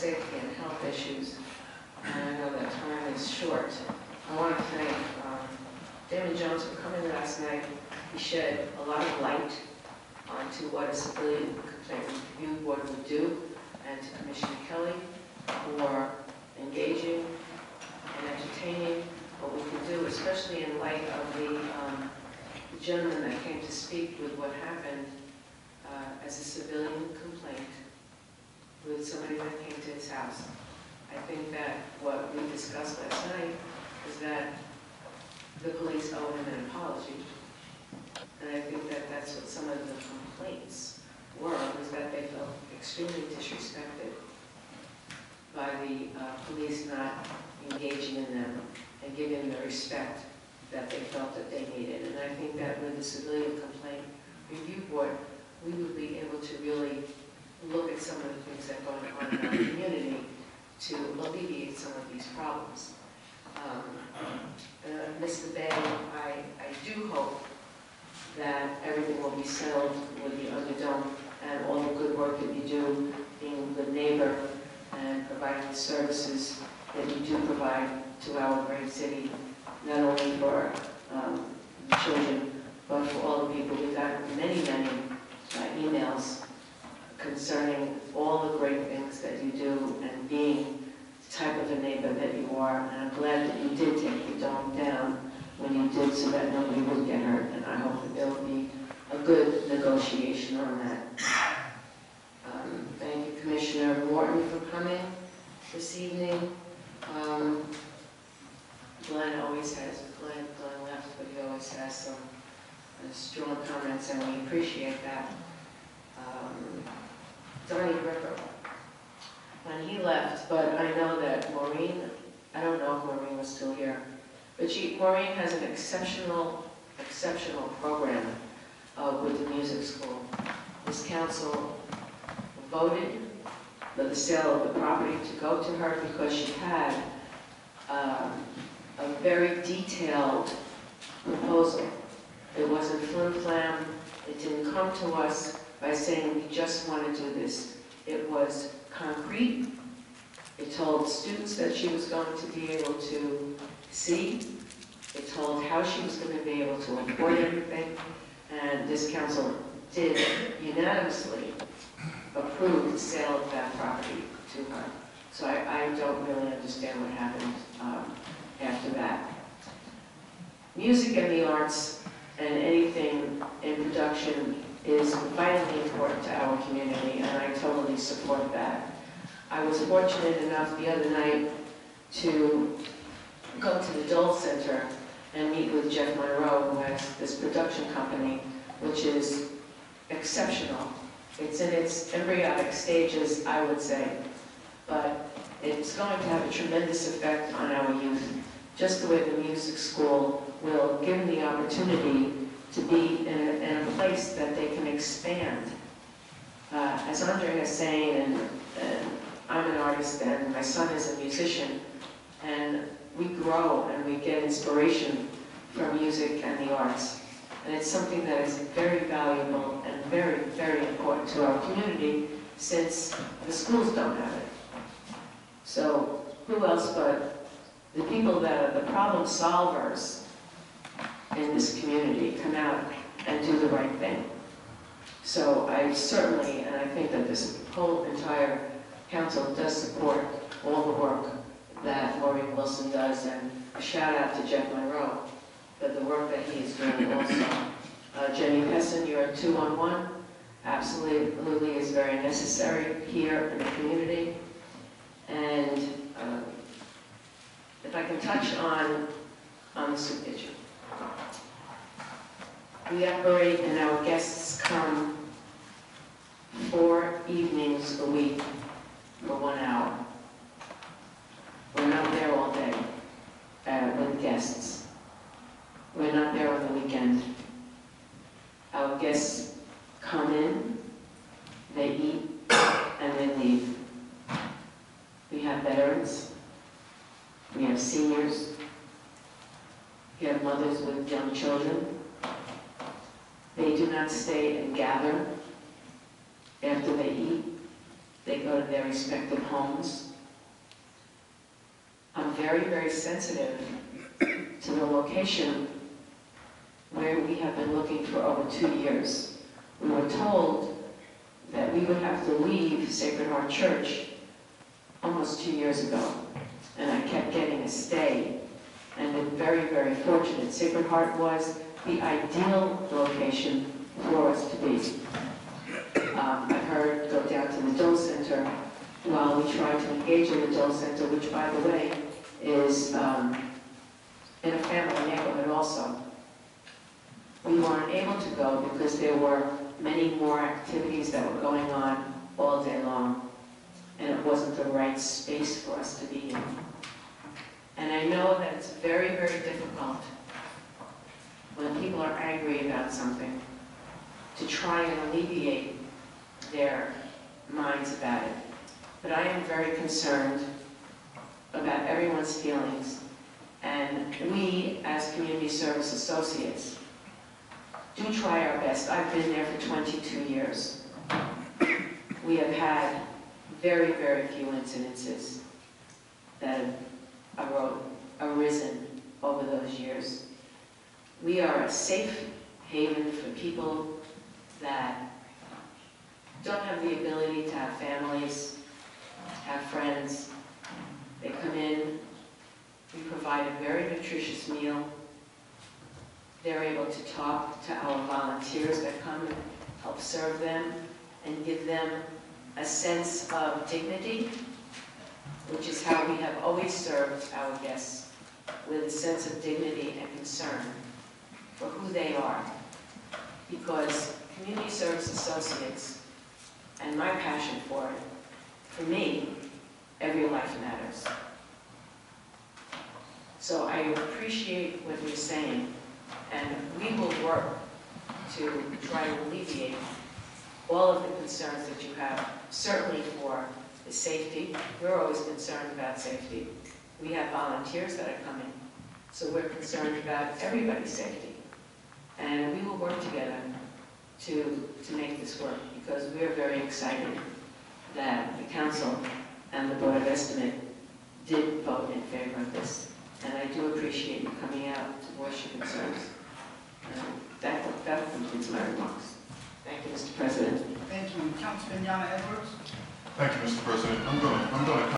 safety and health issues, and I know that time is short. I want to thank Damon Jones for coming last night. He shed a lot of light onto what a civilian complaint review board would do, and to Commissioner Kelly for engaging and entertaining what we could do, especially in light of the gentleman that came to speak with what happened as a civilian complaint with somebody that came to his house. I think that what we discussed last night is that the police owe him an apology. And I think that that's what some of the complaints were, was that they felt extremely disrespected by the police not engaging in them and giving them the respect that they felt that they needed. And I think that with the Civilian Complaint Review Board, we would be able to really look at some of the things that are going on in our community to alleviate some of these problems. Mr. Bay, I do hope that everything will be settled with the Underdome and all the good work that you do, being a good neighbor and providing the services that you do provide to our great city, not only for the children, but for all the people. We've got many, many emails concerning all the great things that you do and being the type of a neighbor that you are. And I'm glad that you did take the dome down when you did, so that nobody would get hurt. And I hope that there will be a good negotiation on that. Thank you, Commissioner Morton, for coming this evening. Glenn always has, Glenn left, but he always has some strong comments, and we appreciate that. Donnie Ripper, when he left, but I know that Maureen, I don't know if Maureen was still here, but Maureen has an exceptional program with the music school. This council voted for the sale of the property to go to her because she had a very detailed proposal. It wasn't flim-flam. It didn't come to us by saying we just want to do this. It was concrete. It told students that she was going to be able to see. It told how she was going to be able to afford everything. And this council did unanimously approve the sale of that property to her. So I don't really understand what happened after that. Music and the arts and anything in production is vitally important to our community, and I totally support that. I was fortunate enough the other night to go to the Dole Center and meet with Jeff Monroe, who has this production company, which is exceptional. It's in its embryonic stages, I would say, but it's going to have a tremendous effect on our youth, just the way the music school will give them the opportunity to be in a place that they can expand. As Andre is saying, and I'm an artist and my son is a musician, and we grow and we get inspiration from music and the arts. And it's something that is very valuable and very, very important to our community, since the schools don't have it. So who else but the people that are the problem solvers in this community come out and do the right thing. So I certainly, and I think that this whole entire council does support all the work that Maureen Wilson does, and a shout out to Jeff Monroe for the work that he is doing also. Jenny Pesson, your 2-on-1 absolutely is very necessary here in the community. And if I can touch on the soup kitchen. We operate and our guests come 4 evenings a week for 1 hour. We're not there all day with guests. We're not there on the weekend. Our guests come in, they eat, and they leave. We have veterans, we have seniors, we have mothers with young children. They do not stay and gather after they eat. They go to their respective homes. I'm very, very sensitive to the location where we have been looking for over 2 years. We were told that we would have to leave Sacred Heart Church almost 2 years ago, and I kept getting a stay, and been very, very fortunate. Sacred Heart was the ideal location for us to be. I've heard go down to the Dole Center while we try to engage in the Dole Center, which, by the way, is in a family neighborhood also. We weren't able to go because there were many more activities that were going on all day long, and it wasn't the right space for us to be in. And I know that it's very, very difficult when people are angry about something to try and alleviate their minds about it. But I am very concerned about everyone's feelings, and we, as community service associates, do try our best. I've been there for 22 years. We have had very, very few incidences that have arisen over those years. We are a safe haven for people that don't have the ability to have families, have friends. They come in, we provide a very nutritious meal. They're able to talk to our volunteers that come and help serve them and give them a sense of dignity, which is how we have always served our guests, with a sense of dignity and concern for who they are. Because community service associates, and my passion for it, for me, every life matters. So I appreciate what you're saying, and we will work to try to alleviate all of the concerns that you have, certainly for the safety. We're always concerned about safety. We have volunteers that are coming, so we're concerned about everybody's safety. And we will work together to make this work, because we're very excited that the council and the Board of Estimate did vote in favor of this. And I do appreciate you coming out to voice your concerns. That concludes my remarks. Thank you, Mr. President. Thank you. Councilman Yana Edwards. Thank you, Mr. President. I'm going to